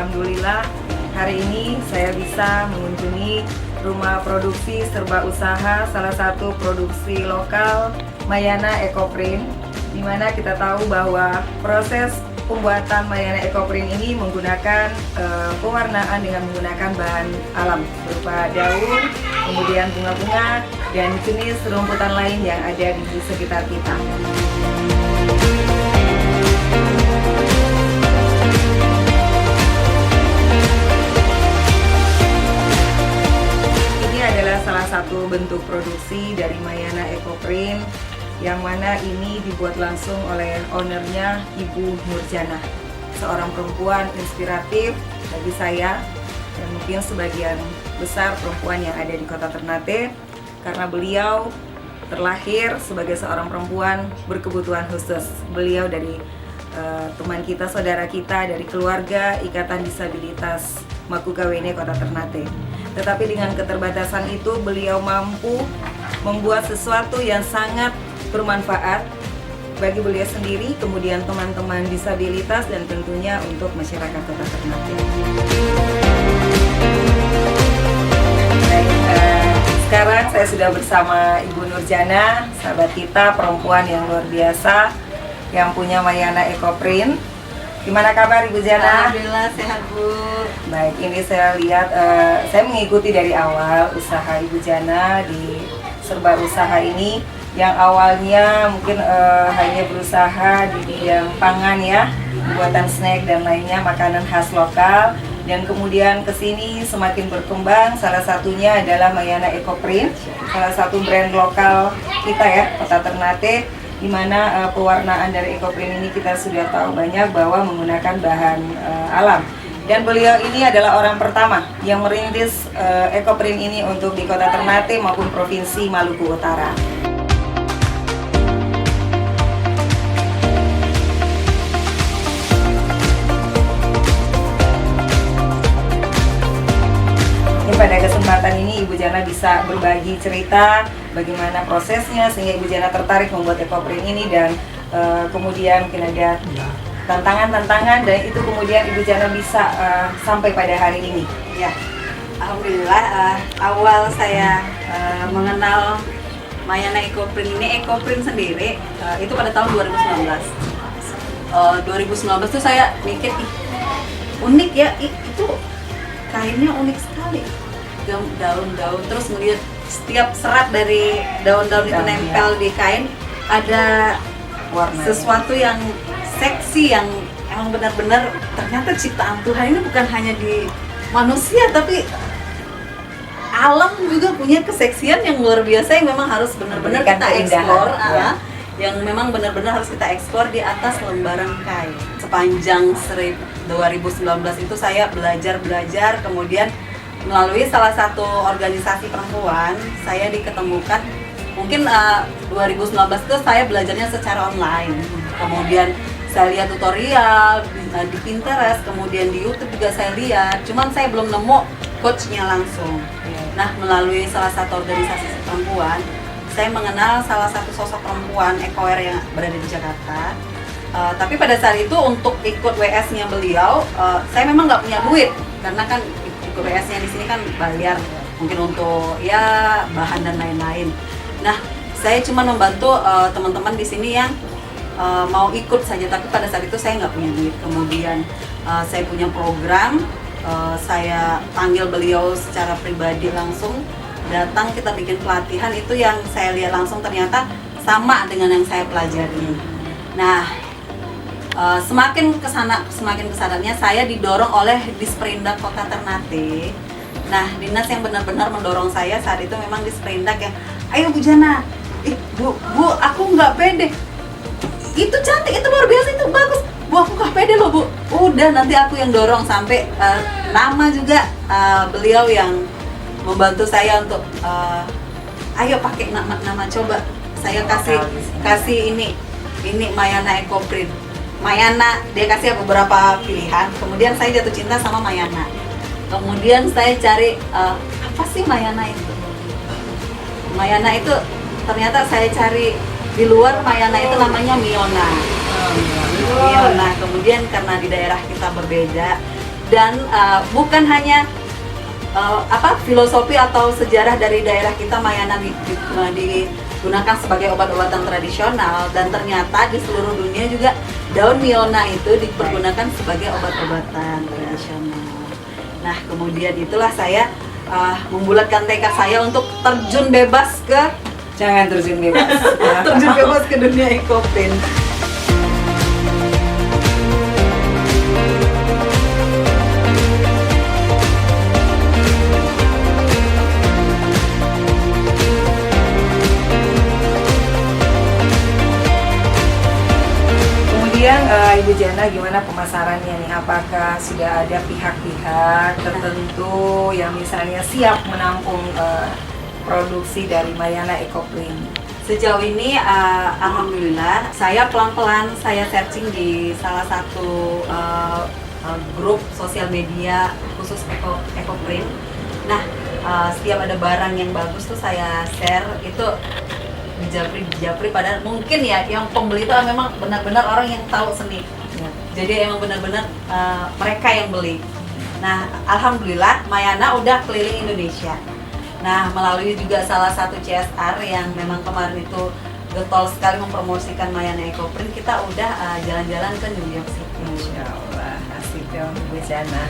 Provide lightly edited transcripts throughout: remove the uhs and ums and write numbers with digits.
Alhamdulillah hari ini saya bisa mengunjungi rumah produksi serba usaha, salah satu produksi lokal Mayana Ecoprint, di mana kita tahu bahwa proses pembuatan Mayana Ecoprint ini menggunakan pewarnaan dengan menggunakan bahan alam berupa daun, kemudian bunga-bunga, dan jenis rumputan lain yang ada di sekitar kita. Ini adalah salah satu bentuk produksi dari Mayana Ecoprint, yang mana ini dibuat langsung oleh ownernya Ibu Nurjana, seorang perempuan inspiratif bagi saya dan mungkin sebagian besar perempuan yang ada di Kota Ternate, karena beliau terlahir sebagai seorang perempuan berkebutuhan khusus. Beliau dari teman kita, saudara kita dari keluarga Ikatan Disabilitas Makukawene Kota Ternate. Tetapi dengan keterbatasan itu beliau mampu membuat sesuatu yang sangat bermanfaat bagi beliau sendiri, kemudian teman-teman disabilitas, dan tentunya untuk masyarakat Kota Ternate. Baik, sekarang saya sudah bersama Ibu Nurjana, sahabat kita, perempuan yang luar biasa yang punya Mayana Ecoprint. Gimana kabar Ibu Jana? Alhamdulillah sehat Bu. Baik, ini saya lihat, saya mengikuti dari awal usaha Ibu Jana di serba usaha ini, yang awalnya mungkin hanya berusaha di bidang pangan ya, pembuatan snack dan lainnya, makanan khas lokal, dan kemudian kesini semakin berkembang. Salah satunya adalah Mayana Ecoprint, salah satu brand lokal kita ya, Kota Ternate, di mana pewarnaan dari Ecoprint ini kita sudah tahu banyak bahwa menggunakan bahan alam. Dan beliau ini adalah orang pertama yang merintis Ecoprint ini untuk di Kota Ternate maupun Provinsi Maluku Utara. Pada kesempatan ini Ibu Jana bisa berbagi cerita bagaimana prosesnya sehingga Ibu Jana tertarik membuat Ecoprint ini, dan kemudian mungkin ada tantangan-tantangan, dan itu kemudian Ibu Jana bisa sampai pada hari ini. Ya, Alhamdulillah awal saya mengenal Mayana Ecoprint ini, Ecoprint sendiri itu pada tahun 2019. 2019 tuh saya mikir, unik ya, itu kainnya unik sekali. Daun-daun, terus ngeliat setiap serat dari daun-daun itu nempel di kain, ada warna sesuatu yang seksi, yang emang benar-benar ternyata ciptaan Tuhan ini bukan hanya di manusia, tapi alam juga punya keseksian yang luar biasa, yang memang harus benar-benar kita eksplor ya. Yang memang benar-benar harus kita eksplor di atas lembaran kain. Sepanjang 2019 itu saya belajar, kemudian melalui salah satu organisasi perempuan, saya diketemukan. Mungkin 2019 itu saya belajarnya secara online. Kemudian saya lihat tutorial di Pinterest, kemudian di YouTube juga saya lihat. Cuman saya belum nemu coachnya langsung. Nah, melalui salah satu organisasi perempuan, saya mengenal salah satu sosok perempuan eco-wear yang berada di Jakarta. Tapi pada saat itu untuk ikut WS-nya beliau, saya memang nggak punya duit, karena kan ikut WS-nya di sini kan bayar, mungkin untuk ya bahan dan lain-lain. Nah, saya cuma membantu teman-teman di sini yang mau ikut saja, tapi pada saat itu saya nggak punya duit. Kemudian saya punya program, saya panggil beliau secara pribadi langsung, datang kita bikin pelatihan. Itu yang saya lihat langsung ternyata sama dengan yang saya pelajari. Nah, semakin kesananya saya didorong oleh Disperindak Kota Ternate. Nah, dinas yang benar-benar mendorong saya saat itu memang Disperindak, yang ayo Bu Jana, Bu, aku nggak pede, itu cantik, itu luar biasa, itu bagus, Bu, aku nggak pede loh Bu. Udah, nanti aku yang dorong, sampai nama juga beliau yang membantu saya untuk ayo pakai nama, coba saya kasih ini Mayana Ecoprint. Mayana, dia kasih beberapa pilihan, kemudian saya jatuh cinta sama Mayana. Kemudian saya cari apa sih Mayana itu? Mayana itu ternyata saya cari di luar. Mayana itu namanya Miona. Miona. Kemudian karena di daerah kita berbeda, dan bukan hanya filosofi atau sejarah dari daerah kita, Mayana digunakan sebagai obat-obatan tradisional, dan ternyata di seluruh dunia juga daun Miona itu dipergunakan sebagai obat-obatan tradisional. Nah, kemudian itulah saya membulatkan tekad saya untuk terjun bebas ke Jangan terjun bebas. terjun bebas ke dunia ekoprint. Kemudian Ibu Jana, gimana pemasarannya nih? Apakah sudah ada pihak-pihak tertentu yang misalnya siap menampung produksi dari Mayana Ekoprint? Sejauh ini alhamdulillah saya pelan-pelan saya searching di salah satu grup sosial media khusus ekoprint. Nah, setiap ada barang yang bagus tuh saya share itu dijapri padahal mungkin ya yang pembeli itu memang benar-benar orang yang tahu seni. Ya. Jadi emang benar-benar mereka yang beli. Nah, alhamdulillah Mayana udah keliling Indonesia. Nah, melalui juga salah satu CSR yang memang kemarin itu getol sekali mempromosikan Mayana Ekoprint, kita udah jalan-jalan ke New York City. Insya Allah, asik dong Ibu Jana.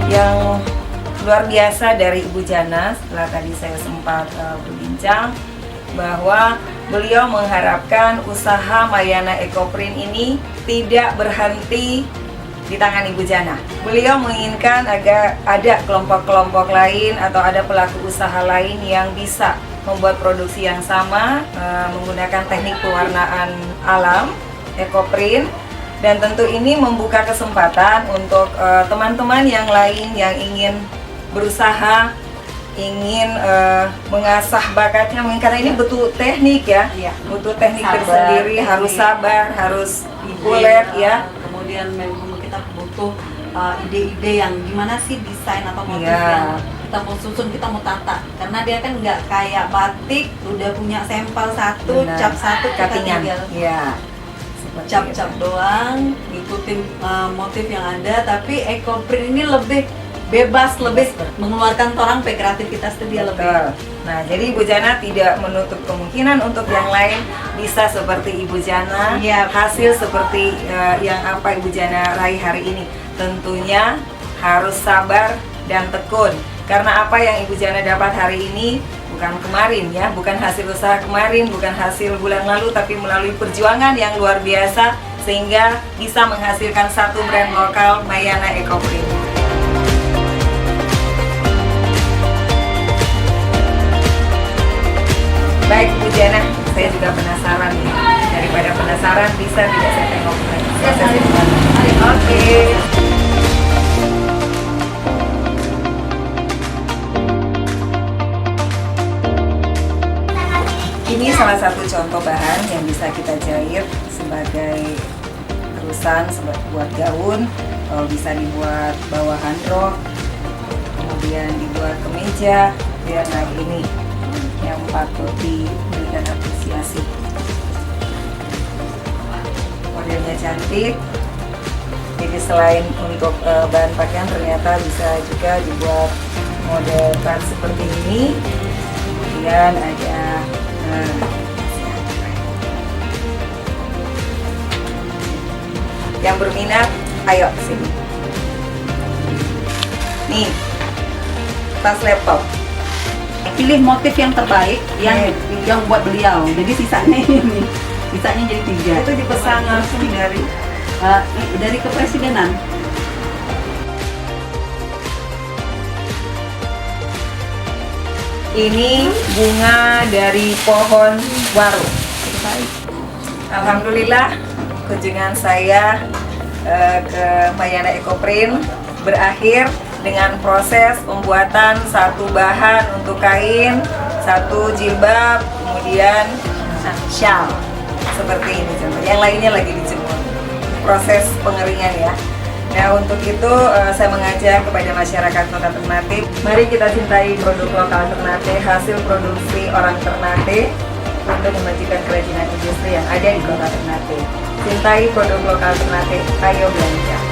Yang luar biasa dari Ibu Jana, setelah tadi saya sempat berbincang bahwa beliau mengharapkan usaha Mayana Ekoprint ini tidak berhenti di tangan Ibu Jana. Beliau menginginkan agar ada kelompok-kelompok lain atau ada pelaku usaha lain yang bisa membuat produksi yang sama menggunakan teknik pewarnaan alam Ekoprint, dan tentu ini membuka kesempatan untuk teman-teman yang lain yang ingin berusaha, ingin mengasah bakatnya, karena ini butuh teknik ya, butuh teknik Sabar, tersendiri, teknik. harus sabar, harus kulet ya. Kemudian memang kita butuh ide-ide yang gimana sih desain atau motif Iya. yang kita mau susun, kita mau tata, karena dia kan nggak kayak batik udah punya sampel satu, Benar. cap satu, kita Cuttingan. tinggal Ya. Seperti cap-cap itu. doang, ngikutin motif yang ada. Tapi Ekoprint ini lebih bebas, lebih mengeluarkan orang kreativitas itu dia lebih. Betul. Nah, jadi Ibu Jana tidak menutup kemungkinan untuk yang lain bisa seperti Ibu Jana, Iya. hasil seperti yang apa Ibu Jana raih hari ini. Tentunya harus sabar dan tekun. Karena apa yang Ibu Jana dapat hari ini bukan kemarin ya, bukan hasil usaha kemarin, bukan hasil bulan lalu, tapi melalui perjuangan yang luar biasa sehingga bisa menghasilkan satu brand lokal, Mayana Ekoprint. Baik Bu Jana, saya juga penasaran nih. Daripada penasaran, bisa tidak saya tengok prosesnya gimana? Oke. Ini salah satu contoh bahan yang bisa kita jahit sebagai terusan buat gaun, bisa dibuat bawahan rok, kemudian dibuat kemeja. Ya, nah ini yang patut diberikan apresiasi. Modelnya cantik. Jadi selain untuk bahan pakaian, ternyata bisa juga dibuat model tas seperti ini. Kemudian ada yang berminat, ayo sini. Nih, tas laptop. Pilih motif yang terbaik yang buat beliau. Jadi sisanya ini, sisanya jadi 3. Itu dipesan langsung dari kepresidenan. Ini bunga dari pohon waru. Alhamdulillah kunjungan saya ke Mayana Ekoprint berakhir dengan proses pembuatan satu bahan untuk kain, satu jilbab, kemudian shawl seperti ini contoh. Yang lainnya lagi dijemur. Proses pengeringan ya. Nah, untuk itu saya mengajak kepada masyarakat Kota Ternate, mari kita cintai produk lokal Ternate, hasil produksi orang Ternate untuk memajukan kerajinan industri yang ada di Kota Ternate. Cintai produk lokal Ternate, ayo belanja.